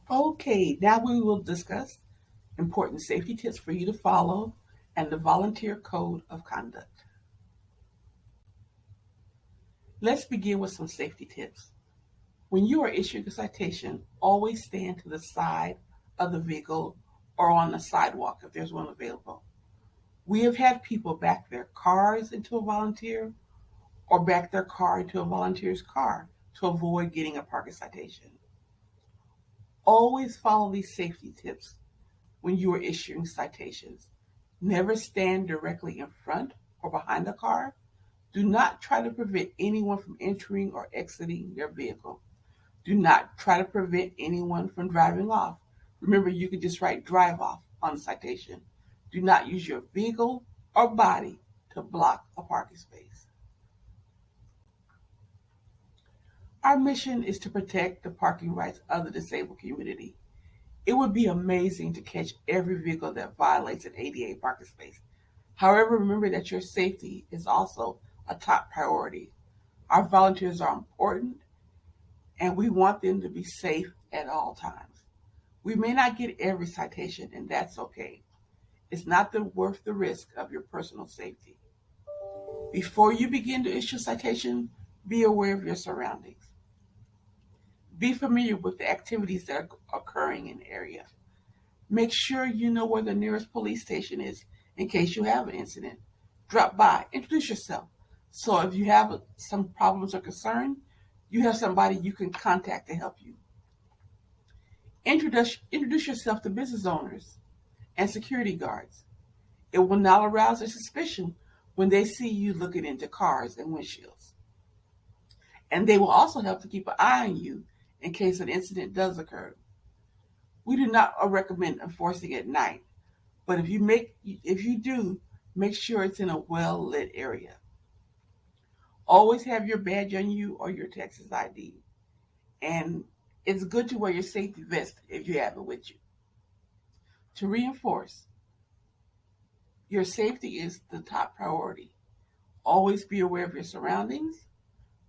Okay, now we will discuss important safety tips for you to follow and the volunteer code of conduct. Let's begin with some safety tips. When you are issuing a citation, always stand to the side of the vehicle or on the sidewalk if there's one available. We have had people back their cars into a volunteer or back their car into a volunteer's car to avoid getting a parking citation. Always follow these safety tips when you are issuing citations. Never stand directly in front or behind the car. Do not try to prevent anyone from entering or exiting their vehicle. Do not try to prevent anyone from driving off. Remember, you can just write drive off on the citation. Do not use your vehicle or body to block a parking space. Our mission is to protect the parking rights of the disabled community. It would be amazing to catch every vehicle that violates an ADA parking space. However, remember that your safety is also a top priority. Our volunteers are important and we want them to be safe at all times. We may not get every citation, and that's okay. It's not worth the risk of your personal safety. Before you begin to issue a citation, be aware of your surroundings. Be familiar with the activities that are occurring in the area. Make sure you know where the nearest police station is in case you have an incident. Drop by, introduce yourself. So if you have some problems or concern, you have somebody you can contact to help you. Introduce yourself to business owners and security guards. It will not arouse their suspicion when they see you looking into cars and windshields. And they will also help to keep an eye on you in case an incident does occur. We do not recommend enforcing at night, but if you do, make sure it's in a well lit area. Always have your badge on you or your Texas ID. And it's good to wear your safety vest if you have it with you. To reinforce, your safety is the top priority. Always be aware of your surroundings,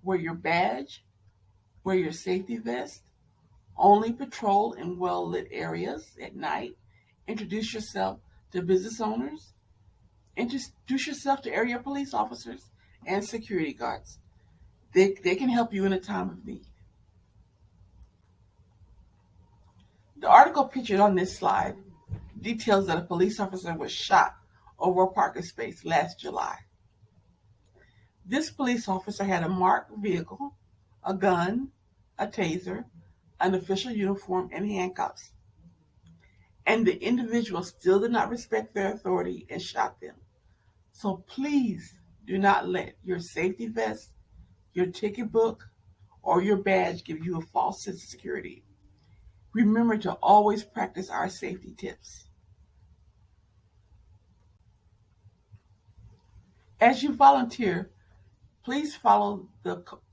wear your badge, wear your safety vest, only patrol in well lit areas at night, introduce yourself to business owners, introduce yourself to area police officers and security guards. They can help you in a time of need. The article pictured on this slide details that a police officer was shot over a parking space last July. This police officer had a marked vehicle, a gun, a taser, an official uniform, and handcuffs. And the individual still did not respect their authority and shot them. So please do not let your safety vest, your ticket book, or your badge give you a false sense of security. Remember to always practice our safety tips. As you volunteer, please follow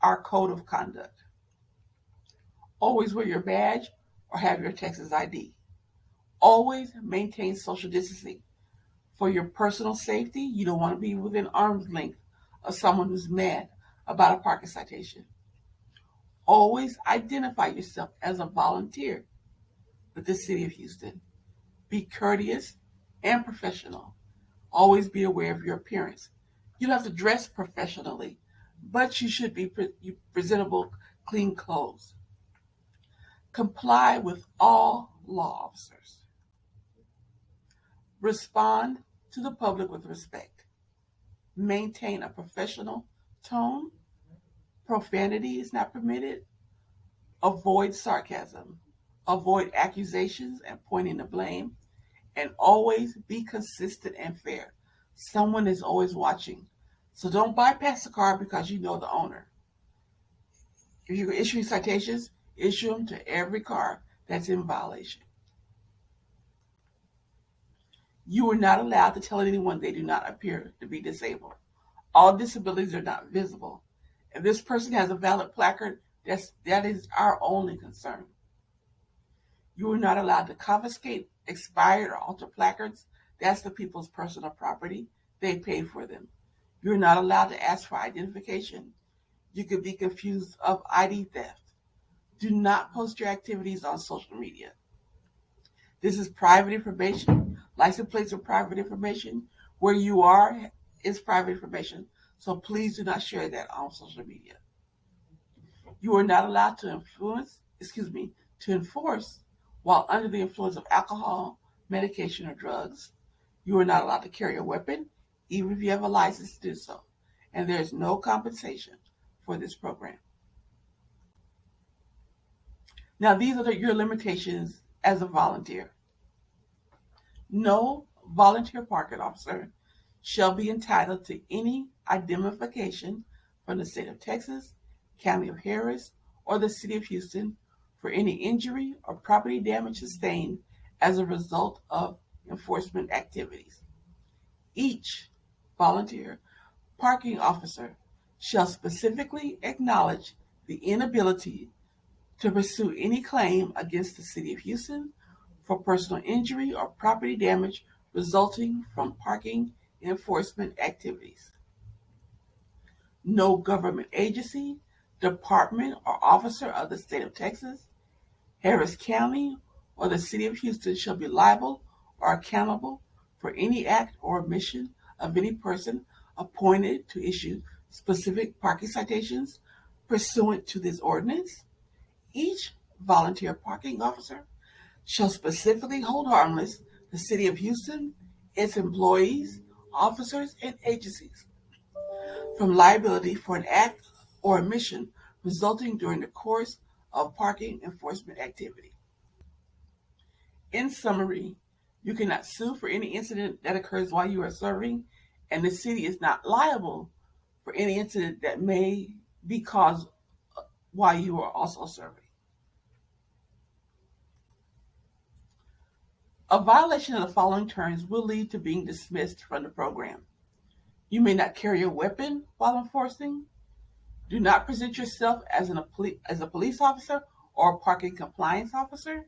our code of conduct. Always wear your badge or have your Texas ID. Always maintain social distancing. For your personal safety, you don't want to be within arm's length of someone who's mad about a parking citation. Always identify yourself as a volunteer with the City of Houston. Be courteous and professional. Always be aware of your appearance. You don't have to dress professionally, but you should be presentable, clean clothes. Comply with all law officers. Respond to the public with respect. Maintain a professional tone. Profanity is not permitted. Avoid sarcasm. Avoid accusations and pointing the blame. And always be consistent and fair. Someone is always watching. So don't bypass the car because you know the owner. If you're issuing citations, issue them to every car that's in violation. You are not allowed to tell anyone they do not appear to be disabled. All disabilities are not visible. If this person has a valid placard, that is our only concern. You are not allowed to confiscate expired or altered placards. That's the people's personal property. They paid for them. You're not allowed to ask for identification. You could be confused of ID theft. Do not post your activities on social media. This is private information. License plates are private information. Where you are is private information. So please do not share that on social media. You are not allowed to enforce while under the influence of alcohol, medication, or drugs. You are not allowed to carry a weapon, even if you have a license to do so. And there is no compensation for this program. Now, these are your limitations as a volunteer. No volunteer parking officer shall be entitled to any indemnification from the state of Texas, county of Harris, or the city of Houston for any injury or property damage sustained as a result of enforcement activities. Each volunteer parking officer shall specifically acknowledge the inability to pursue any claim against the city of Houston for personal injury or property damage resulting from parking enforcement activities. No government agency, department, or officer of the state of Texas, Harris County, or the city of Houston shall be liable or accountable for any act or omission of any person appointed to issue specific parking citations pursuant to this ordinance. Each volunteer parking officer shall specifically hold harmless the city of Houston, its employees, officers, and agencies from liability for an act or omission resulting during the course of parking enforcement activity. In summary, you cannot sue for any incident that occurs while you are serving, and the city is not liable for any incident that may be caused while you are also serving. A violation of the following terms will lead to being dismissed from the program. You may not carry a weapon while enforcing. Do not present yourself as a police officer or a parking compliance officer.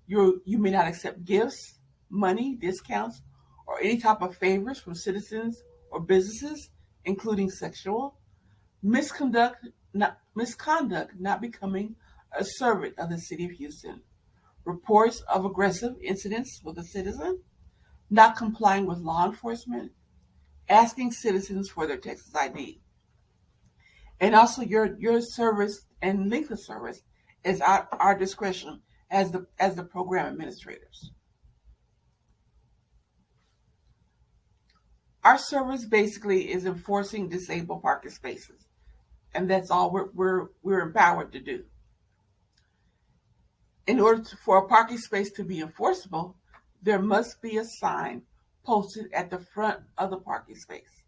You may not accept gifts, money, discounts, or any type of favors from citizens or businesses, including sexual. Misconduct, not becoming a servant of the city of Houston. Reports of aggressive incidents with a citizen, not complying with law enforcement, asking citizens for their Texas ID. And also your service and length of service is at our discretion as the program administrators. Our service basically is enforcing disabled parking spaces, and that's all we're empowered to do. In order for a parking space to be enforceable, there must be a sign posted at the front of the parking space.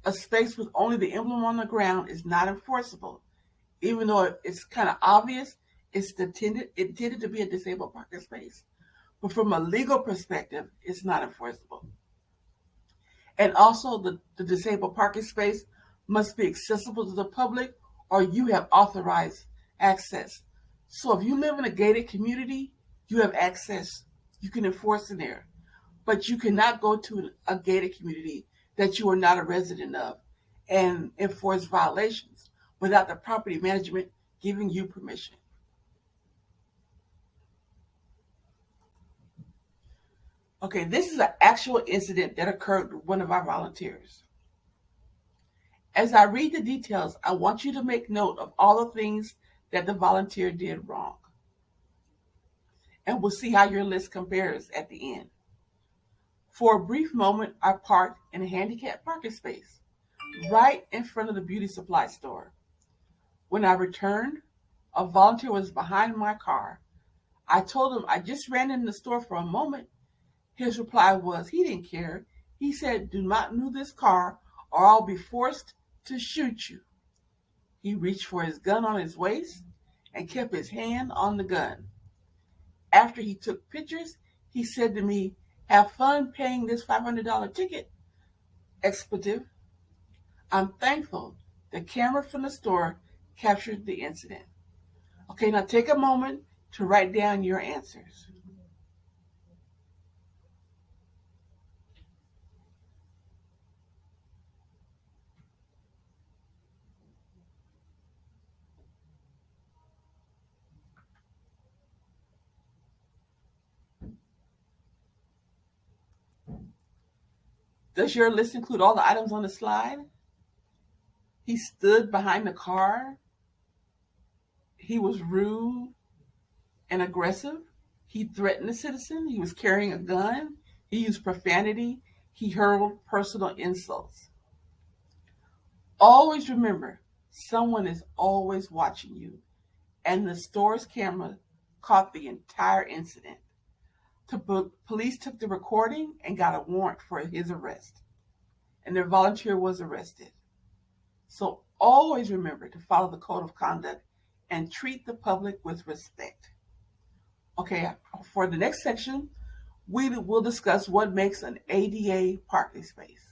A space with only the emblem on the ground is not enforceable, even though it's kind of obvious it's intended to be a disabled parking space. But from a legal perspective, it's not enforceable. And also, the disabled parking space must be accessible to the public, or you have authorized access. So if you live in a gated community, you have access. You can enforce in there. But you cannot go to a gated community that you are not a resident of and enforce violations without the property management giving you permission. Okay, this is an actual incident that occurred with one of our volunteers. As I read the details, I want you to make note of all the things that the volunteer did wrong. And we'll see how your list compares at the end. For a brief moment, I parked in a handicapped parking space right in front of the beauty supply store. When I returned, a volunteer was behind my car. I told him I just ran in the store for a moment. His reply was he didn't care. He said, "Do not move this car or I'll be forced to shoot you." He reached for his gun on his waist and kept his hand on the gun. After he took pictures, he said to me, "Have fun paying this $500 ticket." Expletive. I'm thankful the camera from the store captured the incident. Okay, now take a moment to write down your answers. Does your list include all the items on the slide? He stood behind the car. He was rude and aggressive. He threatened a citizen. He was carrying a gun. He used profanity. He hurled personal insults. Always remember, someone is always watching you, and the store's camera caught the entire incident. The police took the recording and got a warrant for his arrest, and the volunteer was arrested. So always remember to follow the code of conduct and treat the public with respect. Okay, for the next section, we will discuss what makes an ADA parking space.